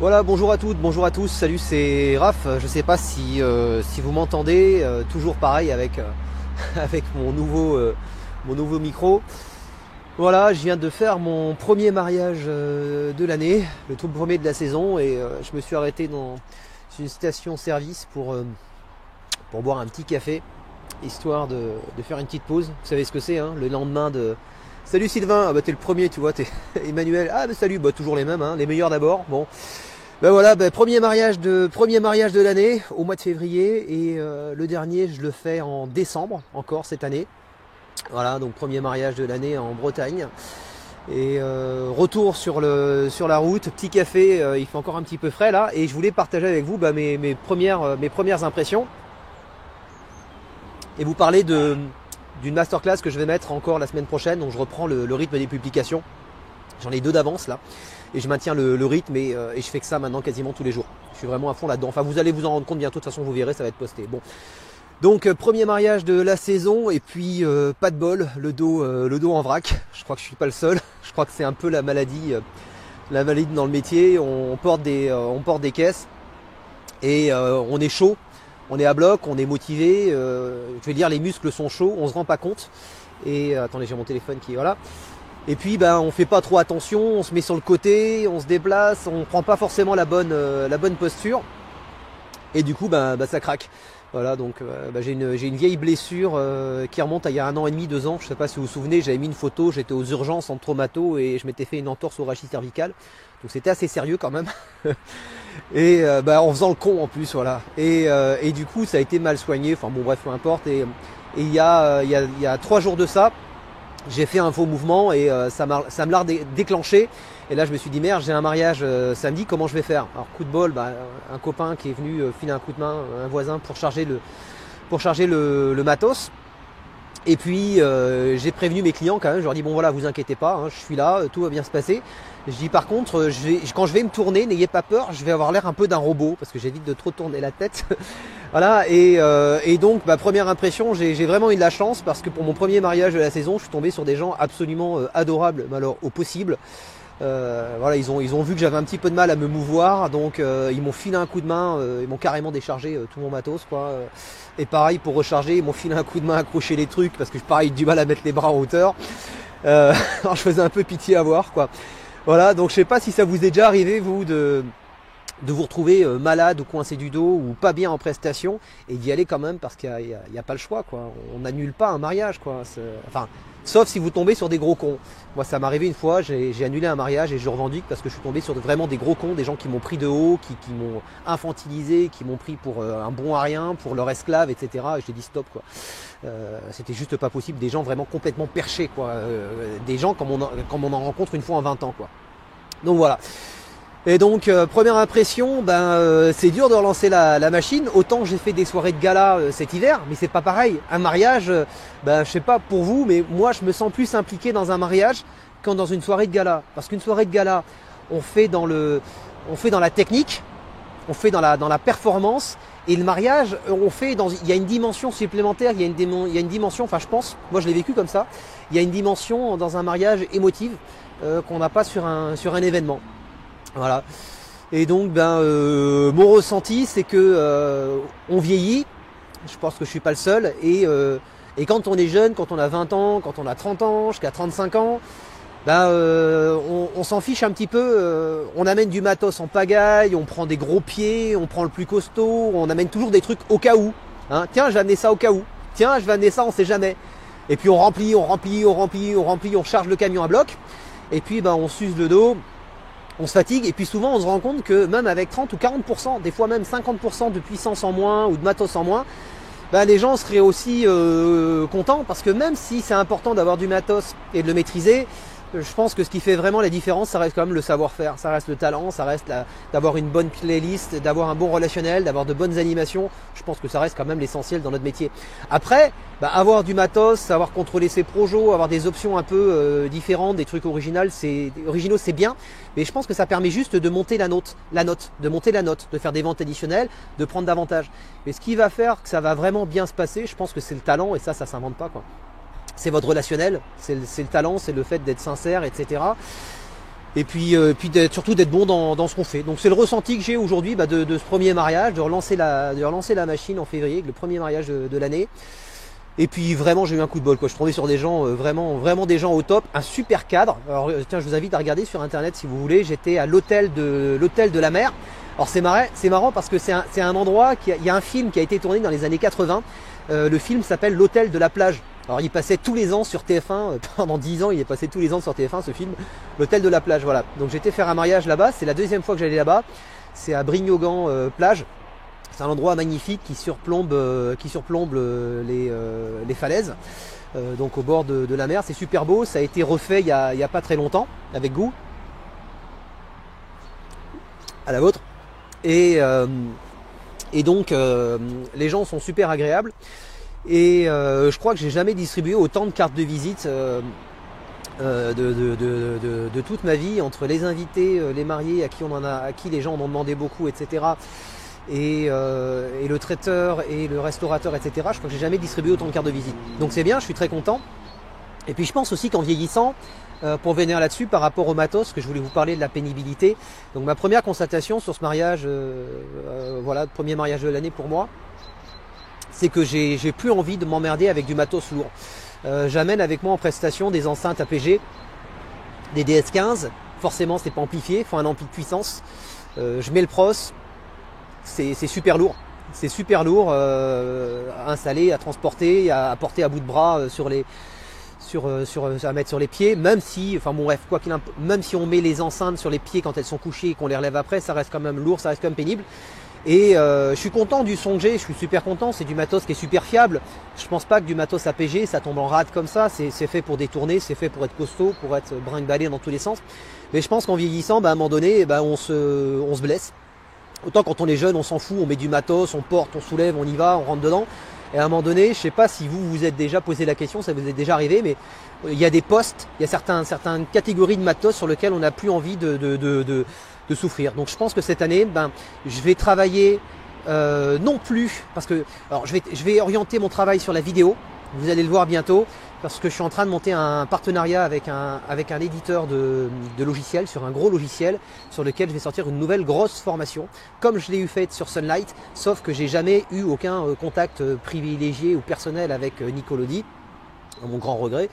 Voilà, bonjour à toutes, bonjour à tous, salut, c'est Raph. Je sais pas si vous m'entendez, toujours pareil avec, avec mon nouveau micro. Voilà, je viens de faire mon premier mariage de l'année, le tout premier de la saison, et je me suis arrêté dans une station-service pour boire un petit café, histoire de faire une petite pause. Vous savez ce que c'est, hein, le lendemain de... Salut Sylvain, ah bah t'es le premier, tu vois, t'es Emmanuel, ah bah salut, bah toujours les mêmes, hein, les meilleurs d'abord, bon. Ben voilà, premier mariage de l'année au mois de février, et le dernier je le fais en décembre encore cette année. Voilà, donc premier mariage de l'année en Bretagne. Et retour sur la route, petit café, il fait encore un petit peu frais là, et je voulais partager avec vous mes premières impressions et vous parler d'une masterclass que je vais mettre encore la semaine prochaine. Donc je reprends le rythme des publications. J'en ai 2 d'avance là, et je maintiens le rythme, et je fais que ça maintenant quasiment tous les jours. Je suis vraiment à fond là-dedans. Enfin, vous allez vous en rendre compte bientôt, de toute façon vous verrez, ça va être posté. Bon, donc premier mariage de la saison, et puis pas de bol, le dos en vrac. Je crois que je suis pas le seul. Je crois que c'est un peu la maladie dans le métier. On porte des caisses, et on est chaud, on est à bloc, on est motivé. Je vais dire, les muscles sont chauds, on se rend pas compte. Et attendez, j'ai mon téléphone qui est voilà. Et puis on fait pas trop attention, on se met sur le côté, on se déplace, on prend pas forcément la bonne posture, et du coup ça craque. Voilà, donc j'ai une vieille blessure qui remonte à il y a 1 an et demi, 2 ans. Je sais pas si vous vous souvenez, j'avais mis une photo, j'étais aux urgences en traumato et je m'étais fait une entorse au rachis cervical. Donc c'était assez sérieux quand même. Et en faisant le con en plus, voilà. Et du coup ça a été mal soigné, enfin bon bref, peu importe. Et il y a 3 jours de ça, j'ai fait un faux mouvement, et ça me l'a déclenché. Et là je me suis dit merde, j'ai un mariage samedi, comment je vais faire? Alors coup de bol, un copain qui est venu filer un coup de main, un voisin, pour charger le matos. Et puis j'ai prévenu mes clients quand même, je leur dis bon voilà, vous inquiétez pas, hein, je suis là, tout va bien se passer. Je dis par contre, quand je vais me tourner, n'ayez pas peur, je vais avoir l'air un peu d'un robot, parce que j'évite de trop tourner la tête. Voilà, et donc première impression, j'ai vraiment eu de la chance, parce que pour mon premier mariage de la saison, je suis tombé sur des gens absolument adorables, mais alors au possible. Voilà, ils ont vu que j'avais un petit peu de mal à me mouvoir, donc ils m'ont filé un coup de main, ils m'ont carrément déchargé tout mon matos, quoi. Et pareil pour recharger, ils m'ont filé un coup de main, accrocher les trucs, parce que pareil, j'ai du mal à mettre les bras en hauteur. Alors je faisais un peu pitié à voir, quoi. Voilà, donc je sais pas si ça vous est déjà arrivé, vous, de vous retrouver malade ou coincé du dos ou pas bien en prestation, et d'y aller quand même, parce qu'il y a pas le choix, quoi. On n'annule pas un mariage, quoi. Enfin, sauf si vous tombez sur des gros cons. Moi ça m'est arrivé une fois, j'ai annulé un mariage, et je revendique parce que je suis tombé sur vraiment des gros cons, des gens qui m'ont pris de haut, qui m'ont infantilisé, qui m'ont pris pour un bon à rien, pour leur esclave, etc. Et j'ai dit stop, quoi. C'était juste pas possible, des gens vraiment complètement perchés, quoi. Des gens comme on en rencontre une fois en 20 ans, quoi. Donc voilà. Et donc première impression, c'est dur de relancer la machine. Autant j'ai fait des soirées de gala cet hiver, mais c'est pas pareil. Un mariage, je sais pas pour vous, mais moi je me sens plus impliqué dans un mariage qu'en dans une soirée de gala. Parce qu'une soirée de gala, on fait dans la technique, on fait dans la performance, et le mariage, il y a une dimension supplémentaire, il y a une dimension, enfin je pense, moi je l'ai vécu comme ça, il y a une dimension dans un mariage émotive qu'on n'a pas sur un événement. Voilà. Et donc mon ressenti, c'est que on vieillit. Je pense que je suis pas le seul. Et quand on est jeune, quand on a 20 ans, quand on a 30 ans, jusqu'à 35 ans, on s'en fiche un petit peu. On amène du matos en pagaille, on prend des gros pieds, on prend le plus costaud, on amène toujours des trucs au cas où. Hein. Tiens, je vais amener ça au cas où. Tiens, je vais amener ça, on sait jamais. Et puis on remplit, on charge le camion à bloc. Et puis on s'use le dos. On se fatigue, et puis souvent on se rend compte que même avec 30 ou 40%, des fois même 50% de puissance en moins ou de matos en moins, les gens seraient aussi contents, parce que même si c'est important d'avoir du matos et de le maîtriser, je pense que ce qui fait vraiment la différence, ça reste quand même le savoir-faire, ça reste le talent, ça reste d'avoir une bonne playlist, d'avoir un bon relationnel, d'avoir de bonnes animations. Je pense que ça reste quand même l'essentiel dans notre métier. Après, avoir du matos, savoir contrôler ses projos, avoir des options un peu différentes, des trucs originaux, c'est bien, mais je pense que ça permet juste de monter de faire des ventes additionnelles, de prendre davantage. Mais ce qui va faire que ça va vraiment bien se passer, je pense que c'est le talent, et ça s'invente pas, quoi. C'est votre relationnel, c'est le talent, c'est le fait d'être sincère, etc. Et puis, surtout d'être bon dans ce qu'on fait. Donc c'est le ressenti que j'ai aujourd'hui de ce premier mariage, de relancer la machine en février, le premier mariage de l'année. Et puis vraiment j'ai eu un coup de bol quoi. Je suis tombé sur des gens vraiment des gens au top, un super cadre. Alors tiens, je vous invite à regarder sur internet si vous voulez. J'étais à l'hôtel de la mer. Alors c'est marrant parce que c'est un endroit il y a un film qui a été tourné dans les années 80. Le film s'appelle L'hôtel de la plage. Alors il passait tous les ans sur TF1 pendant 10 ans, il est passé tous les ans sur TF1 ce film, L'hôtel de la plage. Voilà. Donc j'étais faire un mariage là-bas. C'est la deuxième fois que j'allais là-bas. C'est à Brignogan plage. C'est un endroit magnifique qui surplombe les falaises, donc au bord de la mer. C'est super beau, ça a été refait il y a pas très longtemps, avec goût. À la vôtre. Et donc les gens sont super agréables. Et je crois que j'ai jamais distribué autant de cartes de visite de toute ma vie, entre les invités, les mariés à qui les gens en ont demandé beaucoup, etc. Et le traiteur et le restaurateur, etc. Je crois que j'ai jamais distribué autant de cartes de visite. Donc c'est bien, je suis très content. Et puis je pense aussi qu'en vieillissant, pour venir là-dessus par rapport au matos, que je voulais vous parler de la pénibilité. Donc ma première constatation sur ce mariage, voilà, premier mariage de l'année pour moi, c'est que j'ai plus envie de m'emmerder avec du matos lourd. J'amène avec moi en prestation des enceintes APG, des DS15. Forcément c'est pas amplifié, il faut un ampli de puissance. Je mets le pros. C'est super lourd. C'est super lourd à installer, à transporter, à porter à bout de bras à mettre sur les pieds. Même si, enfin bon bref, même si on met les enceintes sur les pieds quand elles sont couchées et qu'on les relève après, ça reste quand même lourd, ça reste quand même pénible. Et je suis content du son que j'ai, je suis super content. C'est du matos qui est super fiable. Je pense pas que du matos APG ça tombe en rade comme ça. C'est fait pour détourner, c'est fait pour être costaud, pour être brinque-ballé dans tous les sens. Mais je pense qu'en vieillissant, à un moment donné, on se blesse. Autant quand on est jeune, on s'en fout, on met du matos, on porte, on soulève, on y va, on rentre dedans. Et à un moment donné, je sais pas si vous vous êtes déjà posé la question, ça vous est déjà arrivé, mais il y a des postes, il y a certaines catégories de matos sur lesquelles on n'a plus envie de souffrir. Donc je pense que cette année, je vais travailler non plus, parce que alors je vais orienter mon travail sur la vidéo. Vous allez le voir bientôt, parce que je suis en train de monter un partenariat avec un éditeur de logiciels, sur un gros logiciel, sur lequel je vais sortir une nouvelle grosse formation, comme je l'ai eu faite sur Sunlight, sauf que j'ai jamais eu aucun contact privilégié ou personnel avec Nickelodeon, à mon grand regret.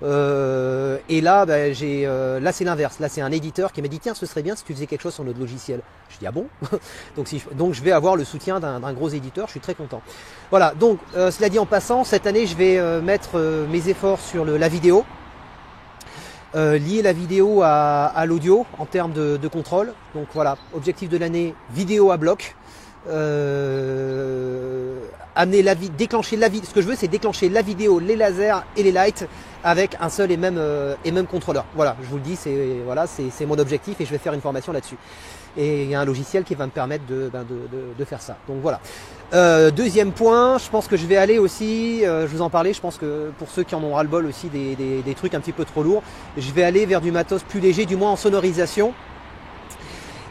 Et là, là c'est l'inverse. Là, c'est un éditeur qui m'a dit tiens, ce serait bien si tu faisais quelque chose sur notre logiciel. Je dis ah bon. donc je vais avoir le soutien d'un gros éditeur. Je suis très content. Voilà. Donc cela dit en passant, cette année, je vais mettre mes efforts sur la vidéo, lier la vidéo à l'audio en termes de contrôle. Donc voilà, objectif de l'année, vidéo à bloc. Amener déclencher la vidéo. Ce que je veux, c'est déclencher la vidéo, les lasers et les lights avec un seul et même contrôleur. Voilà, je vous le dis, c'est mon objectif et je vais faire une formation là-dessus. Et il y a un logiciel qui va me permettre de faire ça. Donc voilà. Deuxième point, je pense que je vais aller aussi, je vous en parlais, je pense que pour ceux qui en ont ras-le-bol aussi des trucs un petit peu trop lourds, je vais aller vers du matos plus léger, du moins en sonorisation.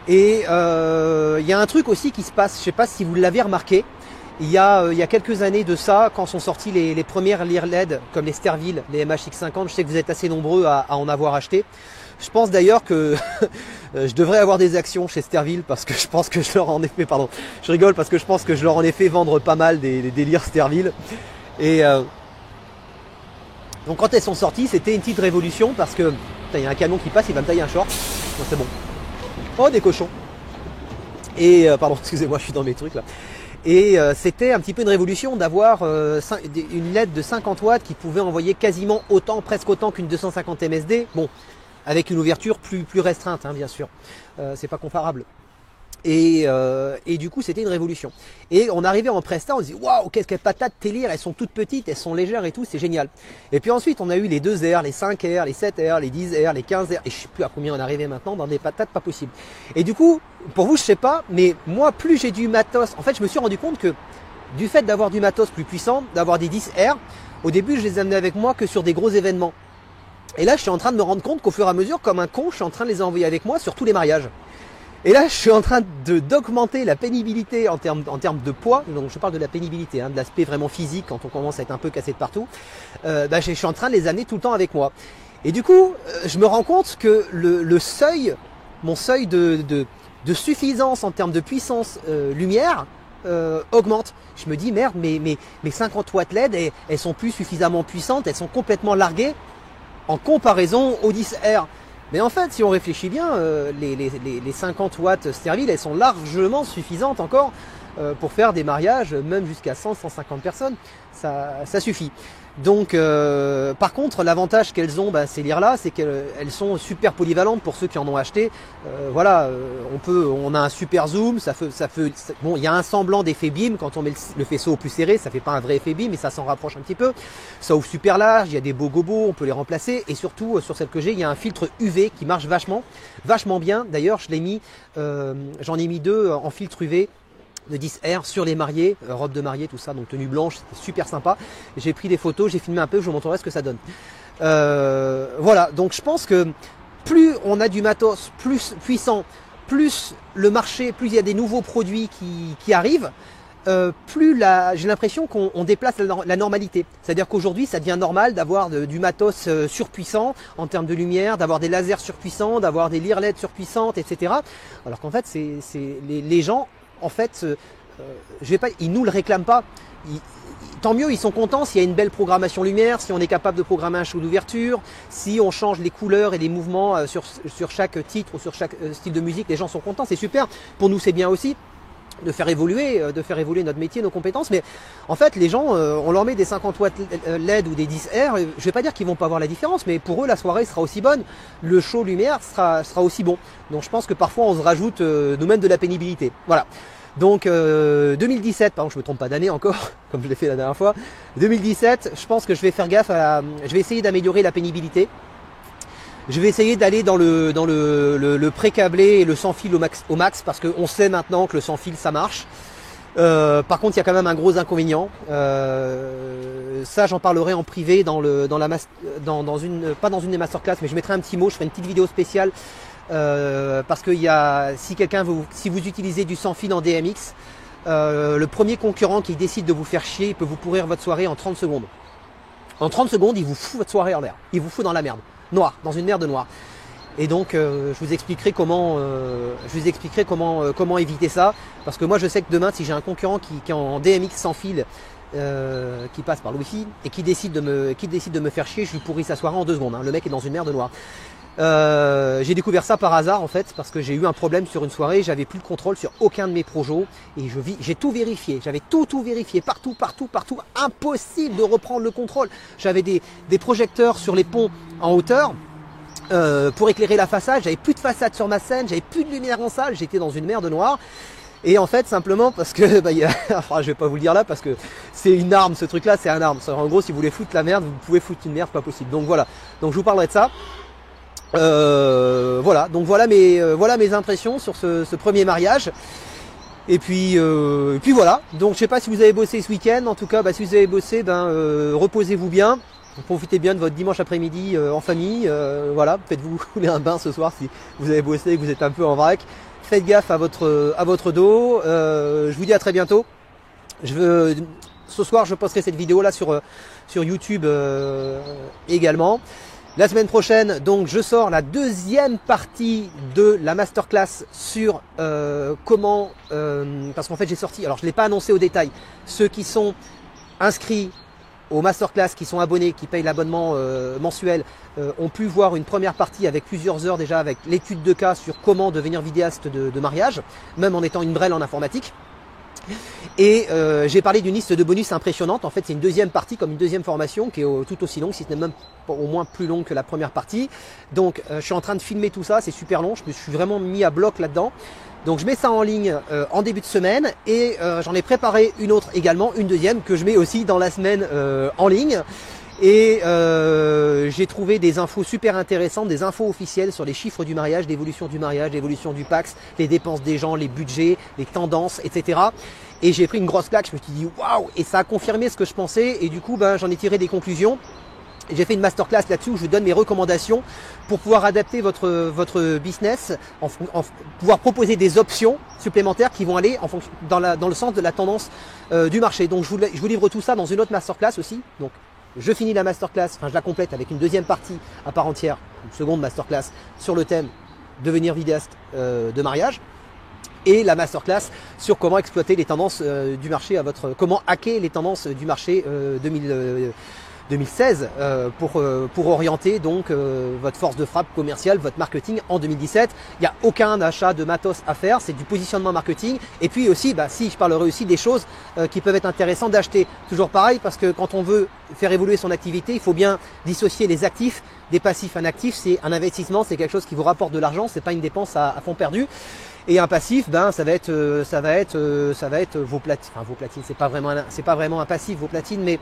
Et il y a un truc aussi qui se passe, je sais pas si vous l'avez remarqué, il y a quelques années de ça, quand sont sortis les premières lyres LED comme les Sterville, les MHX50, je sais que vous êtes assez nombreux à en avoir acheté. Je pense d'ailleurs que je devrais avoir des actions chez Sterville parce que je pense que je leur en ai fait, pardon, je rigole parce que je pense que je leur en ai fait vendre pas mal des lyres Sterville. Et donc quand elles sont sorties, c'était une petite révolution parce que il y a un camion qui passe, il va me tailler un short. Non, c'est bon. Oh, des cochons. Et pardon, excusez-moi, je suis dans mes trucs là. Et c'était un petit peu une révolution d'avoir une LED de 50 watts qui pouvait envoyer quasiment autant, presque autant qu'une 250 MSD. Bon, avec une ouverture plus restreinte, hein, bien sûr. C'est pas comparable. Et du coup, c'était une révolution. Et on arrivait en Presta, on se dit waouh, qu'est-ce qu'elles patates tes lyres, elles sont toutes petites, elles sont légères et tout, c'est génial. Et puis ensuite, on a eu les 2R, les 5R, les 7R, les 10R, les 15R, et je sais plus à combien on est arrivé maintenant dans des patates pas possibles. Et du coup, pour vous, je sais pas, mais moi, plus j'ai du matos, en fait, je me suis rendu compte que du fait d'avoir du matos plus puissant, d'avoir des 10R, au début, je les amenais avec moi que sur des gros événements. Et là, je suis en train de me rendre compte qu'au fur et à mesure, comme un con, je suis en train de les envoyer avec moi sur tous les mariages. Et là, je suis en train d'augmenter la pénibilité en termes de poids. Donc, je parle de la pénibilité, hein, de l'aspect vraiment physique quand on commence à être un peu cassé de partout. Je suis en train de les amener tout le temps avec moi. Et du coup, je me rends compte que le seuil, mon seuil de suffisance en termes de puissance lumière augmente. Je me dis merde, mes 50 watts LED, elles sont plus suffisamment puissantes, elles sont complètement larguées en comparaison aux 10R. Mais en fait, si on réfléchit bien, les 50 watts Sterville, elles sont largement suffisantes encore pour faire des mariages, même jusqu'à 100-150 personnes. Ça suffit. Donc, par contre, l'avantage qu'elles ont, ces lyres-là, c'est qu'elles sont super polyvalentes pour ceux qui en ont acheté. Voilà, on a un super zoom, bon, il y a un semblant d'effet beam quand on met le faisceau au plus serré, ça fait pas un vrai effet beam, mais ça s'en rapproche un petit peu. Ça ouvre super large, il y a des beaux gobos, on peut les remplacer, et surtout sur celle que j'ai, il y a un filtre UV qui marche vachement bien. D'ailleurs, j'en ai mis 2 en filtre UV. De 10R sur les mariés, robe de mariée, tout ça, donc tenue blanche, c'était super sympa. J'ai pris des photos, j'ai filmé un peu, je vous montrerai ce que ça donne. Voilà, donc je pense que plus on a du matos plus puissant, plus le marché, plus il y a des nouveaux produits qui arrivent, plus j'ai l'impression qu'on déplace la normalité. C'est-à-dire qu'aujourd'hui, ça devient normal d'avoir du matos surpuissant en termes de lumière, d'avoir des lasers surpuissants, d'avoir des lyres LED surpuissantes, etc. Alors qu'en fait, les gens, en fait, ils nous le réclament pas. Tant mieux, ils sont contents s'il y a une belle programmation lumière, si on est capable de programmer un show d'ouverture, si on change les couleurs et les mouvements sur chaque titre ou sur chaque style de musique, les gens sont contents, c'est super. Pour nous, c'est bien aussi de faire évoluer notre métier, nos compétences. Mais en fait, les gens, on leur met des 50 watts LED ou des 10R, je vais pas dire qu'ils vont pas voir la différence, mais pour eux, la soirée sera aussi bonne, le show lumière sera aussi bon. Donc je pense que parfois, on se rajoute nous-mêmes de la pénibilité. Voilà. Donc 2017, pardon, je me trompe pas d'année encore, comme je l'ai fait la dernière fois. 2017, je pense que je vais faire gaffe je vais essayer d'améliorer la pénibilité. Je vais essayer d'aller dans le pré-câblé et le sans fil au max parce qu'on sait maintenant que le sans fil ça marche. Par contre, il y a quand même un gros inconvénient. Ça, j'en parlerai en privé pas dans une des masterclass, mais je mettrai un petit mot, je ferai une petite vidéo spéciale. Parce que si vous utilisez du sans fil en DMX, le premier concurrent qui décide de vous faire chier, il peut vous pourrir votre soirée en 30 secondes. En 30 secondes, il vous fout votre soirée en l'air. Il vous fout dans la merde. Noir, dans une merde noire. Et donc, je vous expliquerai comment éviter ça. Parce que moi, je sais que demain, si j'ai un concurrent qui est en DMX sans fil, qui passe par le Wi-Fi et qui décide de me faire chier, je lui pourris sa soirée en 2 secondes. Hein. Le mec est dans une merde noire. J'ai découvert ça par hasard en fait parce que j'ai eu un problème sur une soirée, j'avais plus le contrôle sur aucun de mes projets et j'ai tout vérifié, j'avais tout vérifié partout, impossible de reprendre le contrôle. J'avais des projecteurs sur les ponts en hauteur pour éclairer la façade, j'avais plus de façade sur ma scène, j'avais plus de lumière en salle, j'étais dans une merde noire. Et en fait, simplement parce que, enfin, je vais pas vous le dire là parce que c'est une arme, ce truc-là, c'est un arme. En gros, si vous voulez foutre la merde, vous pouvez foutre une merde, pas possible. Donc voilà. Donc je vous parlerai de ça. Voilà. Donc voilà mes impressions sur ce premier mariage. Et puis voilà. Donc je sais pas si vous avez bossé ce week-end. En tout cas, si vous avez bossé, reposez-vous bien. Profitez bien de votre dimanche après-midi en famille. Voilà. Faites-vous couler un bain ce soir si vous avez bossé et que vous êtes un peu en vrac. Faites gaffe à votre dos. Je vous dis à très bientôt. Ce soir, je posterai cette vidéo là sur YouTube également. La semaine prochaine, donc, je sors la deuxième partie de la masterclass sur comment, parce qu'en fait j'ai sorti, alors je ne l'ai pas annoncé au détail, ceux qui sont inscrits aux masterclass, qui sont abonnés, qui payent l'abonnement mensuel, ont pu voir une première partie avec plusieurs heures déjà, avec l'étude de cas sur comment devenir vidéaste de mariage, même en étant une brêle en informatique. Et j'ai parlé d'une liste de bonus impressionnante. En fait, c'est une deuxième partie, comme une deuxième formation qui est tout aussi longue, si ce n'est même au moins plus longue que la première partie. Donc, je suis en train de filmer tout ça, c'est super long. Je me suis vraiment mis à bloc là-dedans. Donc, je mets ça en ligne en début de semaine et j'en ai préparé une autre également, une deuxième que je mets aussi dans la semaine en ligne. Et j'ai trouvé des infos super intéressantes, des infos officielles sur les chiffres du mariage, l'évolution du mariage, l'évolution du Pacs, les dépenses des gens, les budgets, les tendances, etc. Et j'ai pris une grosse claque, je me suis dit waouh, et ça a confirmé ce que je pensais et du coup j'en ai tiré des conclusions. J'ai fait une masterclass là-dessus où je vous donne mes recommandations pour pouvoir adapter votre business, pouvoir proposer des options supplémentaires qui vont aller dans le sens de la tendance du marché. Donc je vous livre tout ça dans une autre masterclass aussi. Donc je finis la masterclass, enfin je la complète avec une deuxième partie à part entière, une seconde masterclass sur le thème devenir vidéaste de mariage. Et la masterclass sur comment exploiter les tendances du marché comment hacker les tendances du marché 2016 pour orienter donc votre force de frappe commerciale, votre marketing en 2017. Il n'y a aucun achat de matos à faire, c'est du positionnement marketing. Et puis aussi, si je parlerai aussi des choses qui peuvent être intéressantes d'acheter. Toujours pareil, parce que quand on veut faire évoluer son activité, il faut bien dissocier les actifs des passifs. Un actif, c'est un investissement, c'est quelque chose qui vous rapporte de l'argent, c'est pas une dépense à fond perdu. Et un passif, ça va être vos platines. Enfin, vos platines, c'est pas vraiment un passif, vos platines, mais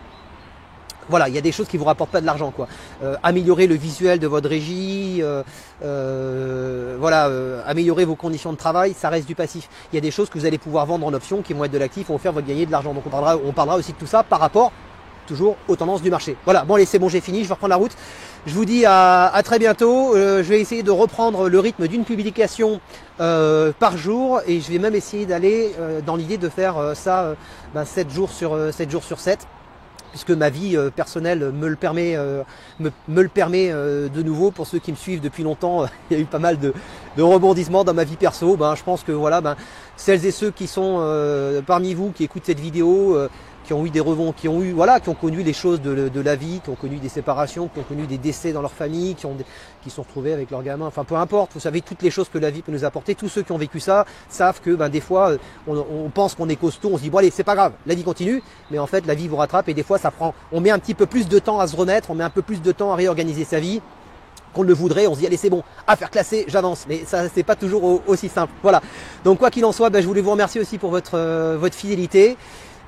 voilà, il y a des choses qui vous rapportent pas de l'argent, quoi. Améliorer le visuel de votre régie, améliorer vos conditions de travail, ça reste du passif. Il y a des choses que vous allez pouvoir vendre en option, qui vont être de l'actif, vont faire votre gagner de l'argent. Donc on parlera aussi de tout ça par rapport toujours aux tendances du marché. Voilà, bon allez, c'est bon, j'ai fini, je vais reprendre la route. Je vous dis à très bientôt. Je vais essayer de reprendre le rythme d'une publication par jour, et je vais même essayer d'aller dans l'idée de faire ça 7 jours sur 7. Puisque ma vie personnelle me le permet, de nouveau. Pour ceux qui me suivent depuis longtemps, il y a eu pas mal de rebondissements dans ma vie perso. Je pense que voilà, celles et ceux qui sont parmi vous qui écoutent cette vidéo, qui ont eu des rebonds, qui ont connu les choses de la vie, qui ont connu des séparations, qui ont connu des décès dans leur famille, qui sont retrouvés avec leurs gamins, enfin peu importe, vous savez toutes les choses que la vie peut nous apporter. Tous ceux qui ont vécu ça savent que des fois on pense qu'on est costaud, on se dit bon allez, c'est pas grave, la vie continue, mais en fait la vie vous rattrape, et des fois on met un petit peu plus de temps à se remettre, on met un peu plus de temps à réorganiser sa vie qu'on le voudrait. On se dit allez, c'est bon, affaire classée, j'avance, mais ça c'est pas toujours aussi simple. Voilà, donc quoi qu'il en soit, je voulais vous remercier aussi pour votre fidélité.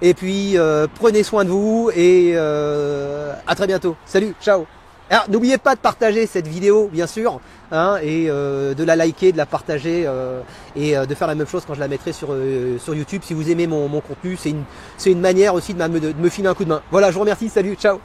Et puis prenez soin de vous, et à très bientôt. Salut, ciao. Alors n'oubliez pas de partager cette vidéo, bien sûr, et de la liker, de la partager, et de faire la même chose quand je la mettrai sur YouTube. Si vous aimez mon contenu, c'est une manière aussi de me filer un coup de main. Voilà, je vous remercie, salut, ciao.